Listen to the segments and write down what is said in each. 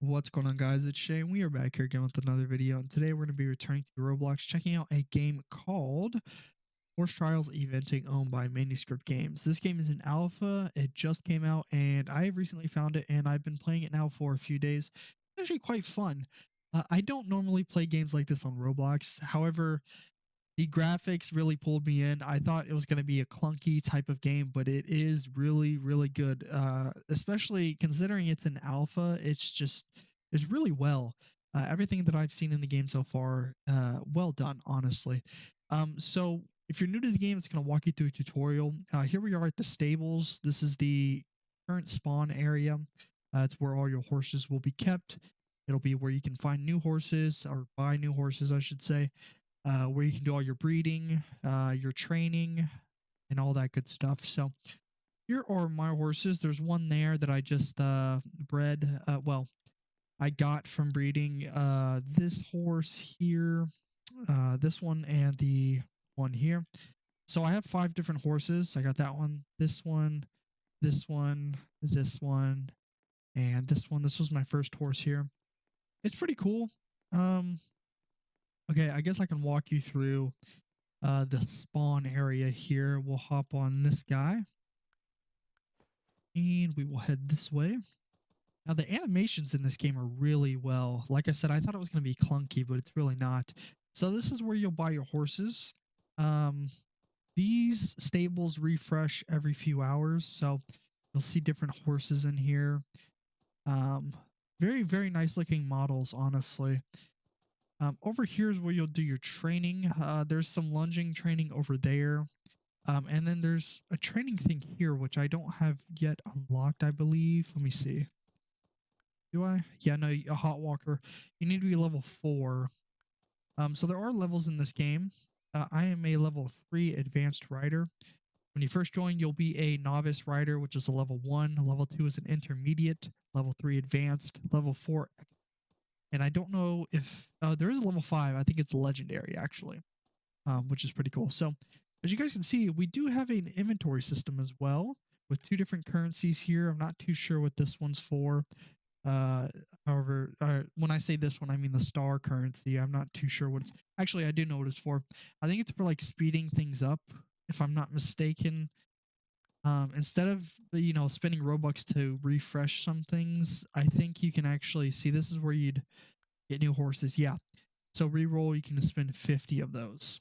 What's going on, guys? It's Shane. We are back here again with another video, and today we're going to be returning to Roblox, checking out a game called Horse Trials Eventing, owned by Manuscript Games. This game is in alpha. It just came out, and I recently found it, and I've been playing it now for a few days. It's actually quite fun. I don't normally play games like this on Roblox. However, the graphics really pulled me in. I thought it was going to be a clunky type of game, but it is really, really good. Especially considering it's an alpha, it's really well. Everything that I've seen in the game so far, well done, honestly. So if you're new to the game, it's going to walk you through a tutorial. Here we are at the stables. This is the current spawn area. It's where all your horses will be kept. It'll be where you can find new horses, or buy new horses, I should say, where you can do all your breeding, your training, and all that good stuff. So here are my horses. There's one there that I just bred. Well, I got from breeding. This horse here, this one, and the one here. So I have 5 different horses. I got that one, this one, this one, this one, and this one. This was my first horse here. It's pretty cool. Okay, I guess I can walk you through the spawn area here. We'll hop on this guy, and we will head this way. Now, the animations in this game are really well. Like I said, I thought it was going to be clunky, but it's really not. So this is where you'll buy your horses. These stables refresh every few hours, so you'll see different horses in here. Very, very nice looking models, honestly. Over here is where you'll do your training. There's some lunging training over there. And then there's a training thing here, which I don't have yet unlocked, I believe. Let me see. Do I? Yeah, no, a hot walker. You need to be level 4. So there are levels in this game. I am a level 3 advanced rider. When you first join, you'll be a novice rider, which is a level 1. Level 2 is an intermediate. Level 3 advanced. Level 4, and I don't know if there is a level 5. I think it's legendary, actually, which is pretty cool. So as you guys can see, we do have an inventory system as well with 2 different currencies here. I'm not too sure what this one's for. However, when I say this one, I mean the star currency. I'm not too sure what it's actually. I do know what it's for. I think it's for like speeding things up, if I'm not mistaken. Instead of spending Robux to refresh some things, I think you can actually see this is where you'd get new horses. Yeah, so reroll, you can spend 50 of those.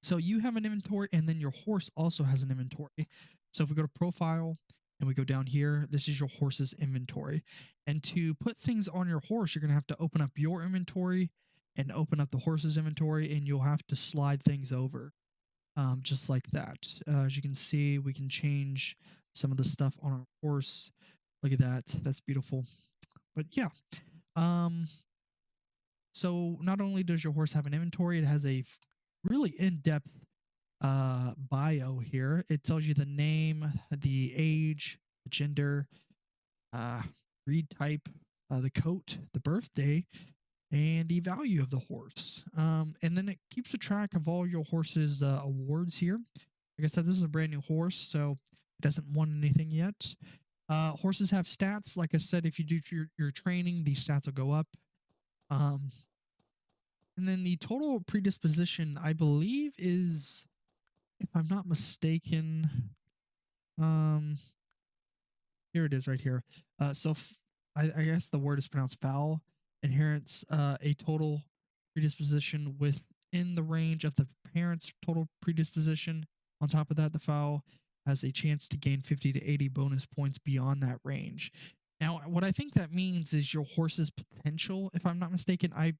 So you have an inventory, and then your horse also has an inventory. So if we go to profile and we go down here, this is your horse's inventory. And to put things on your horse, you're gonna have to open up your inventory and open up the horse's inventory, and you'll have to slide things over. Just like that. As you can see, we can change some of the stuff on our horse. Look at that. That's beautiful. But yeah. So not only does your horse have an inventory, it has a really in-depth bio here. It tells you the name, the age, the gender, breed type, the coat, the birthday, and the value of the horse. And then it keeps a track of all your horse's awards here. Like I said, this is a brand new horse, so it doesn't won anything yet. Horses have stats. Like I said, if you do your training, these stats will go up. And then the total predisposition, I believe, is, if I'm not mistaken, here it is right here. I guess the word is pronounced foul. Inherits a total predisposition within the range of the parent's total predisposition. On top of that, the fowl has a chance to gain 50 to 80 bonus points beyond that range. Now, what I think that means is your horse's potential. If I'm not mistaken, I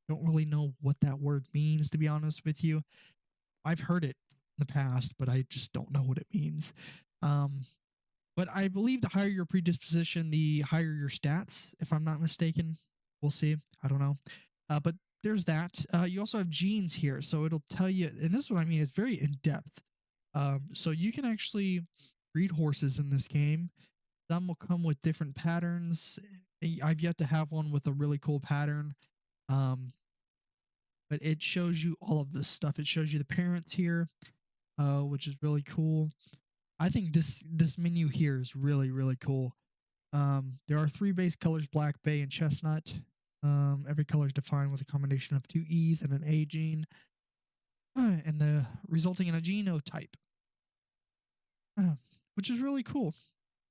don't really know what that word means, to be honest with you. I've heard it in the past, but I just don't know what it means. But I believe the higher your predisposition, the higher your stats, if I'm not mistaken. We'll see. I don't know. But there's that. You also have genes here. So it'll tell you, and this is what I mean, it's very in-depth. So you can actually breed horses in this game. Some will come with different patterns. I've yet to have one with a really cool pattern. But it shows you all of this stuff. It shows you the parents here, which is really cool. I think this menu here is really, really cool. There are 3 base colors: black, bay, and chestnut. Every color is defined with a combination of 2 E's and an A gene, and the resulting in a genotype, uh, which is really cool.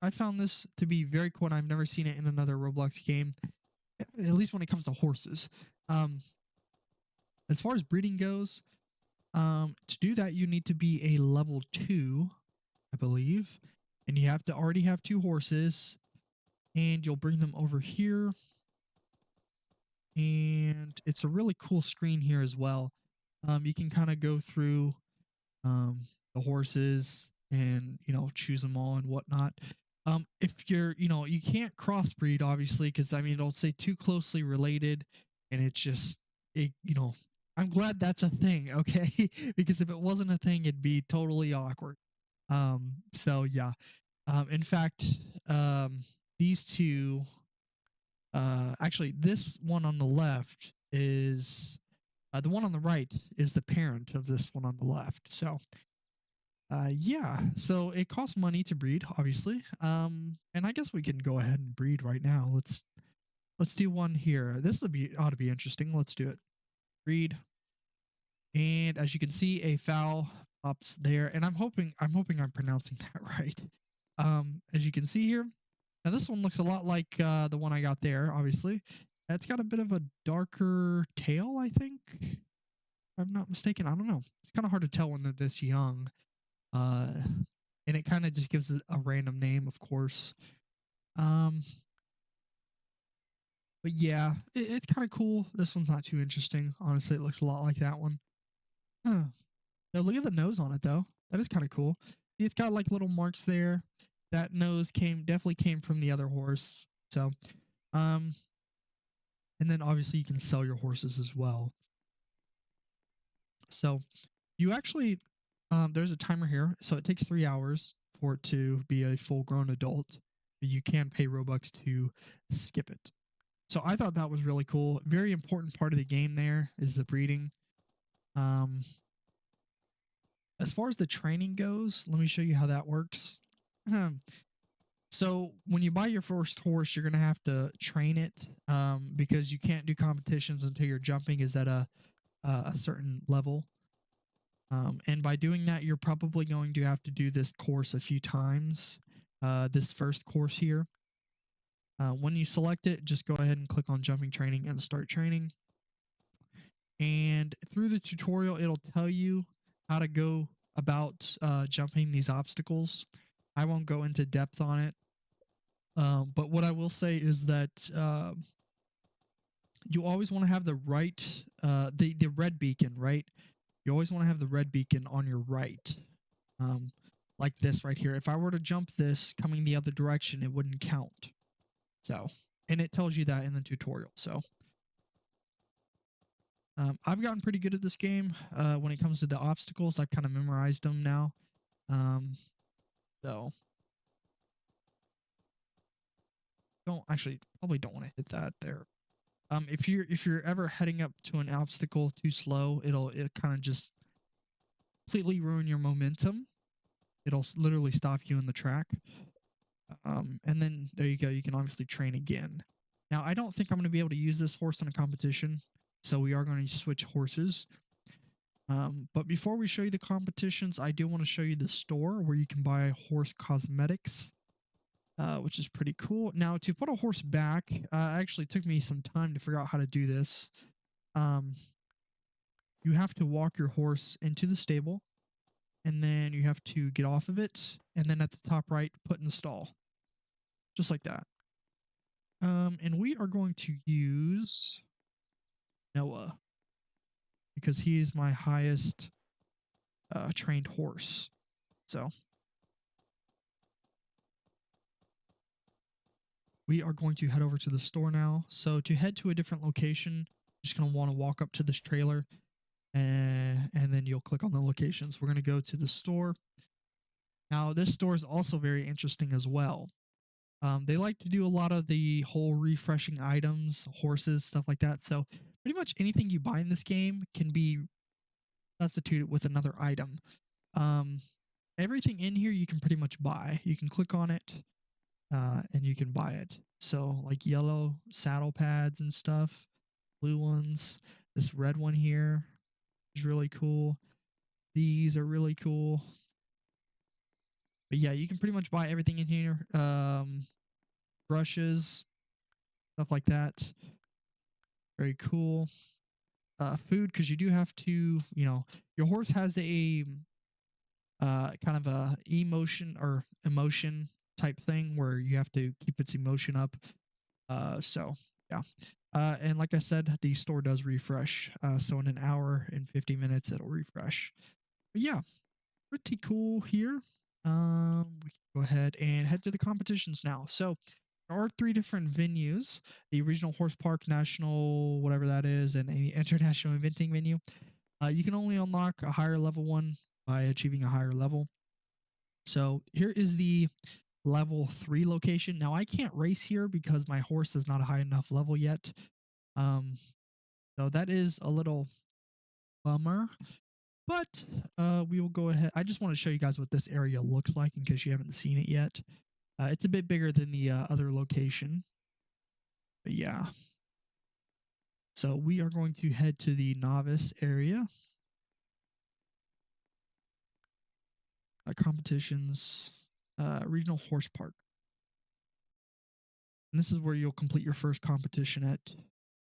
I found this to be very cool, and I've never seen it in another Roblox game, at least when it comes to horses. Um, as far as breeding goes, to do that, you need to be a level 2, I believe, and you have to already have 2 horses, and you'll bring them over here. And it's a really cool screen here as well. You can kind of go through the horses and, you know, choose them all and whatnot. If you're, you know, you can't crossbreed, obviously, because I mean, it'll say too closely related, and it's just, you know, I'm glad that's a thing, okay? Because if it wasn't a thing, it'd be totally awkward. So yeah. In fact, these two, actually, this one on the left is, the one on the right is the parent of this one on the left. So, yeah, so it costs money to breed, obviously. And I guess we can go ahead and breed right now. Let's do one here. This ought to be interesting. Let's do it. Breed. And as you can see, a fowl pops there, and I'm hoping I'm pronouncing that right. As you can see here, now this one looks a lot like the one I got there, obviously. It's got a bit of a darker tail, I think. If I'm not mistaken. I don't know. It's kind of hard to tell when they're this young. And it kind of just gives it a random name, of course. But yeah, it's kind of cool. This one's not too interesting. Honestly, it looks a lot like that one. Huh. Now look at the nose on it, though. That is kind of cool. It's got like little marks there. That nose definitely came from the other horse. So, and then obviously you can sell your horses as well. So you actually, there's a timer here. So it takes 3 hours for it to be a full grown adult. You can pay Robux to skip it. So I thought that was really cool. Very important part of the game there is the breeding. As far as the training goes, let me show you how that works. So when you buy your first horse, you're going to have to train it, because you can't do competitions until your jumping is at a certain level. And by doing that, you're probably going to have to do this course a few times, this first course here. When you select it, just go ahead and click on jumping training and start training. And through the tutorial, it'll tell you how to go about jumping these obstacles. I won't go into depth on it. But what I will say is that you always want to have the right, the red beacon, right? You always want to have the red beacon on your right. Like this right here. If I were to jump this coming the other direction, it wouldn't count. So, and it tells you that in the tutorial. So, I've gotten pretty good at this game. When it comes to the obstacles, I've kind of memorized them now. So probably don't want to hit that there. If you're ever heading up to an obstacle too slow, it'll kind of just completely ruin your momentum. It'll literally stop you in the track. And then there you go. You can obviously train again. Now, I don't think I'm going to be able to use this horse in a competition, so we are going to switch horses. But before we show you the competitions, I do want to show you the store where you can buy horse cosmetics, which is pretty cool. Now, to put a horse back, actually took me some time to figure out how to do this. You have to walk your horse into the stable, and then you have to get off of it, and then at the top right, put in the stall. Just like that. And we are going to use Noah, because he is my highest trained horse. So we are going to head over to the store now. So to head to a different location, you're just going to want to walk up to this trailer, and then you'll click on the locations. We're going to go to the store. Now, this store is also very interesting as well. They like to do a lot of the whole refreshing items, horses, stuff like that. So pretty much anything you buy in this game can be substituted with another item. Everything in here you can pretty much buy. You can click on it. and you can buy it. So like yellow saddle pads and stuff, blue ones. This red one here is really cool. These are really cool. But yeah, you can pretty much buy everything in here. Brushes, stuff like that. Very cool. Food, because you do have to, your horse has a kind of a emotion type thing where you have to keep its emotion up. So yeah. And like I said, the store does refresh. So in an hour and 50 minutes, it'll refresh. But yeah, pretty cool here. We can go ahead and head to the competitions now. So there are 3 different venues: the Regional Horse Park, National, whatever that is, and a International Eventing venue. You can only unlock a higher level one by achieving a higher level. So here is the level 3 location. Now I can't race here because my horse is not a high enough level yet. So that is a little bummer. But we will go ahead. I just want to show you guys what this area looks like in case you haven't seen it yet. It's a bit bigger than the other location. But yeah. So we are going to head to the novice area. Competitions, Regional Horse Park. And this is where you'll complete your first competition at.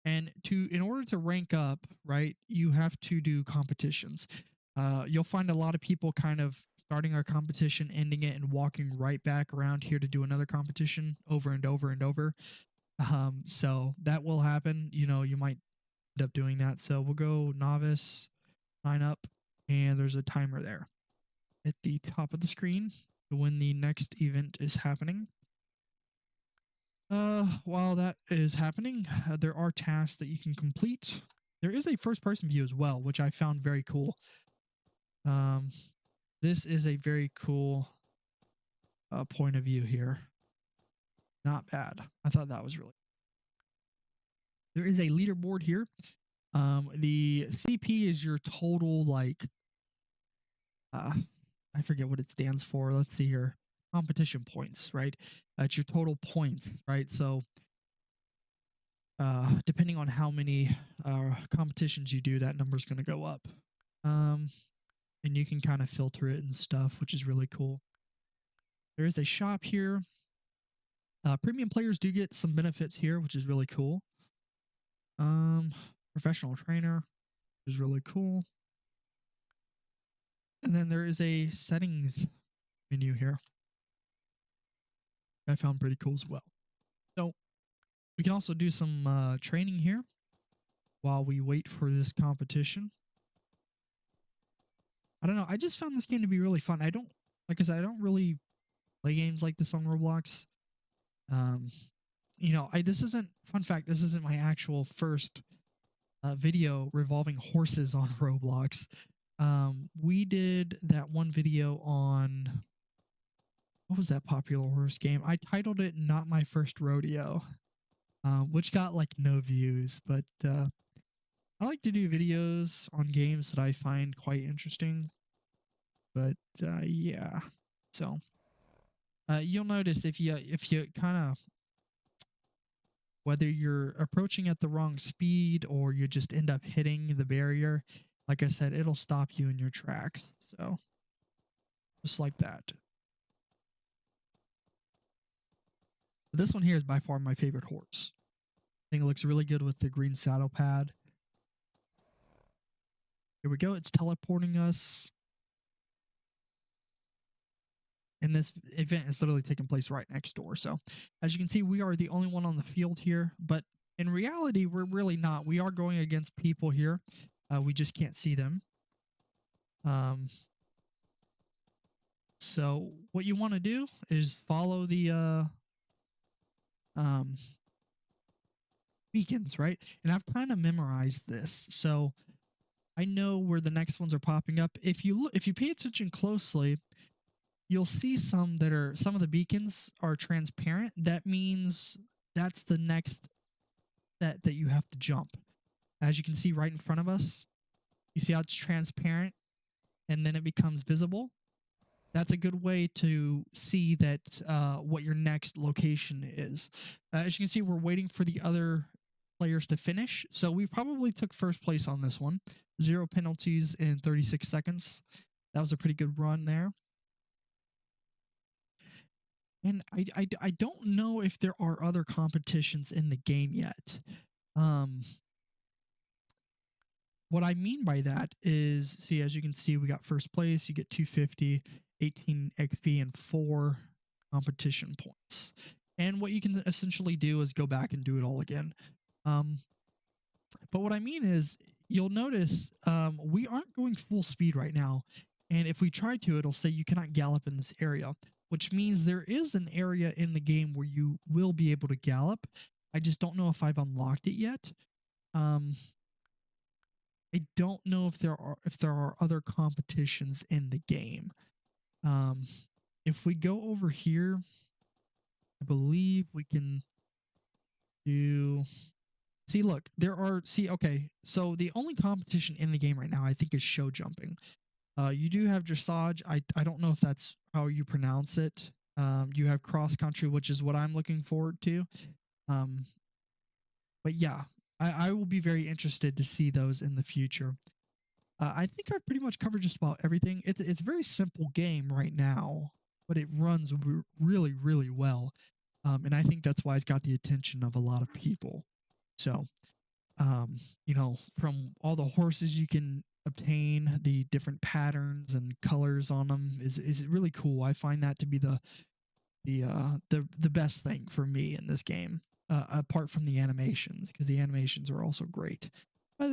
And in order to rank up, right, you have to do competitions. You'll find a lot of people kind of starting a competition, ending it, and walking right back around here to do another competition over and over and over. So that will happen. You might end up doing that. So we'll go novice, sign up, and there's a timer there at the top of the screen when the next event is happening. While that is happening, there are tasks that you can complete. There is a first-person view as well, which I found very cool. This is a very cool point of view here. Not bad. I thought that was really. There is a leaderboard here. The CP is your total, like, I forget what it stands for. Let's see here. Competition points, right? It's your total points, right? So depending on how many competitions you do, that number is going to go up. And you can kind of filter it and stuff, which is really cool. There is a shop here. Premium players do get some benefits here, which is really cool. Professional trainer, which is really cool. And then there is a settings menu here. I found pretty cool as well. So we can also do some training here while we wait for this competition. I don't know. I just found this game to be really fun. Like I said, I don't really play games like this on Roblox. This isn't, fun fact, this isn't my actual first video revolving horses on Roblox. We did that one video on, what was that popular horse game? I titled it Not My First Rodeo, which got like no views, but I like to do videos on games that I find quite interesting. But yeah, so you'll notice if you kind of, whether you're approaching at the wrong speed or you just end up hitting the barrier, like I said, it'll stop you in your tracks. So just like that. But this one here is by far my favorite horse. I think it looks really good with the green saddle pad. Here we go. It's teleporting us. And this event is literally taking place right next door. So as you can see, we are the only one on the field here, but in reality, we're really not. We are going against people here. We just can't see them. So what you want to do is follow the beacons, right? And I've kind of memorized this, so I know where the next ones are popping up. If you pay attention closely, you'll see some of the beacons are transparent. That means that's the next set that you have to jump. As you can see right in front of us, you see how it's transparent and then it becomes visible. That's a good way to see that what your next location is. As you can see, we're waiting for the other players to finish. So we probably took first place on this one. 0 penalties in 36 seconds. That was a pretty good run there. And I don't know if there are other competitions in the game yet. What I mean by that is, see, as you can see, we got first place. You get 250, 18 XP, and 4 competition points. And what you can essentially do is go back and do it all again. But what I mean is, you'll notice we aren't going full speed right now. And if we try to, it'll say you cannot gallop in this area, which means there is an area in the game where you will be able to gallop. I just don't know if I've unlocked it yet. I don't know if there are other competitions in the game. If we go over here, I believe we can do. See, look, there are. See, okay. So the only competition in the game right now, I think, is show jumping. You do have dressage. I don't know if that's how you pronounce it. You have cross country, which is what I'm looking forward to. But yeah, I will be very interested to see those in the future. I think I've pretty much covered just about everything. It's a very simple game right now, but it runs really, really well. And I think that's why it's got the attention of a lot of people. So, you know, from all the horses you can obtain, the different patterns and colors on them is really cool. I find that to be the best thing for me in this game, apart from the animations, because the animations are also great. But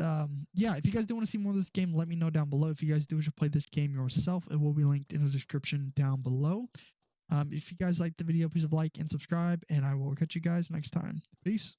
yeah, if you guys do want to see more of this game, let me know down below. If you guys do wish to play this game yourself, it will be linked in the description down below. If you guys liked the video, please like and subscribe, and I will catch you guys next time. Peace.